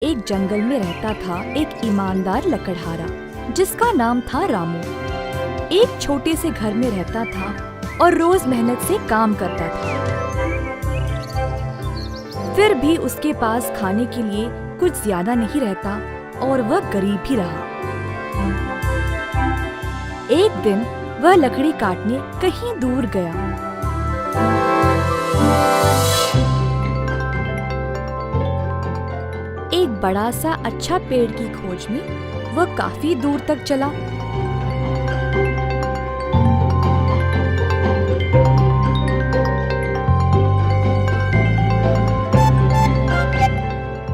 एक जंगल में रहता था एक ईमानदार लकड़हारा जिसका नाम था रामू। एक छोटे से घर में रहता था और रोज मेहनत से काम करता था। फिर भी उसके पास खाने के लिए कुछ ज्यादा नहीं रहता और वह गरीब ही रहा। एक दिन वह लकड़ी काटने कहीं दूर गया। एक बड़ा सा अच्छा पेड़ की खोज में वह काफी दूर तक चला।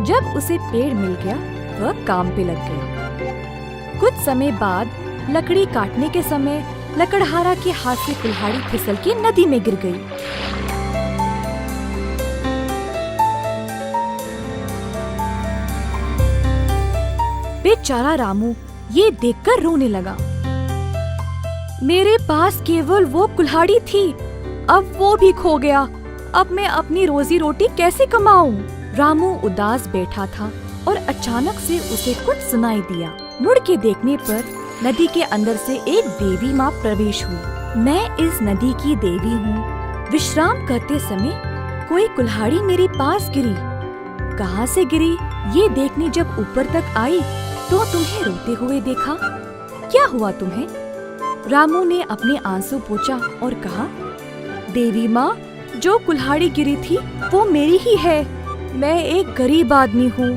जब उसे पेड़ मिल गया वह काम पे लग गया। कुछ समय बाद लकड़ी काटने के समय लकड़हारा के हाथ से कुल्हाड़ी फिसल के नदी में गिर गई। बेचारा रामू ये देखकर रोने लगा। मेरे पास केवल वो कुल्हाड़ी थी, अब वो भी खो गया। अब मैं अपनी रोजी रोटी कैसे कमाऊं? रामू उदास बैठा था और अचानक से उसे कुछ सुनाई दिया। मुड़ के देखने पर नदी के अंदर से एक देवी माँ प्रवेश हुई। मैं इस नदी की देवी हूँ। विश्राम करते समय कोई कुल्हाड़ी मेरे पास गिरी। कहाँ से गिरी ये देखने जब ऊपर तक आई तो तुम्हें रोते हुए देखा। क्या हुआ तुम्हें? रामू ने अपने आंसू पोंछा और कहा, देवी माँ, जो कुल्हाड़ी गिरी थी वो मेरी ही है। मैं एक गरीब आदमी हूँ,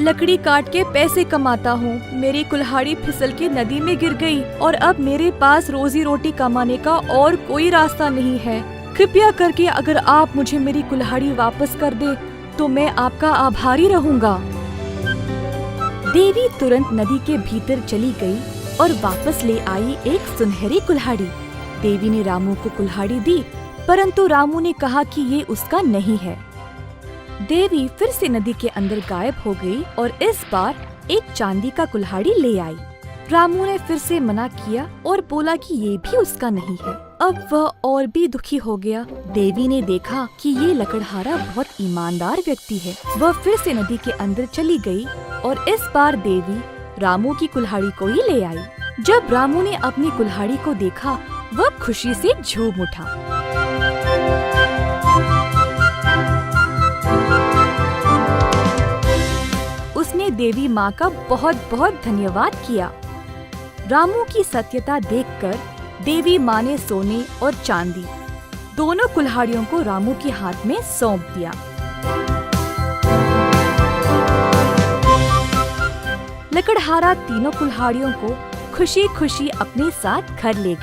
लकड़ी काट के पैसे कमाता हूँ। मेरी कुल्हाड़ी फिसल के नदी में गिर गई और अब मेरे पास रोजी रोटी कमाने का और कोई रास्ता नहीं है। कृपया करके अगर आप मुझे मेरी कुल्हाड़ी वापस कर दे तो मैं आपका आभारी रहूँगा। देवी तुरंत नदी के भीतर चली गई और वापस ले आई एक सुनहरी कुल्हाड़ी। देवी ने रामू को कुल्हाड़ी दी, परंतु रामू ने कहा कि ये उसका नहीं है। देवी फिर से नदी के अंदर गायब हो गई और इस बार एक चांदी का कुल्हाड़ी ले आई। रामू ने फिर से मना किया और बोला कि ये भी उसका नहीं है। अब वह और भी दुखी हो गया। देवी ने देखा कि ये लकड़हारा बहुत ईमानदार व्यक्ति है। वह फिर से नदी के अंदर चली गई और इस बार देवी रामू की कुल्हाड़ी को ही ले आई। जब रामू ने अपनी कुल्हाड़ी को देखा वह खुशी से झूम उठा। उसने देवी माँ का बहुत बहुत धन्यवाद किया। रामू की सत्यता देखकर देवी माँ ने सोने और चांदी दोनों कुल्हाड़ियों को रामू के हाथ में सौंप दिया। लकड़हारा तीनों कुल्हाड़ियों को खुशी खुशी अपने साथ घर ले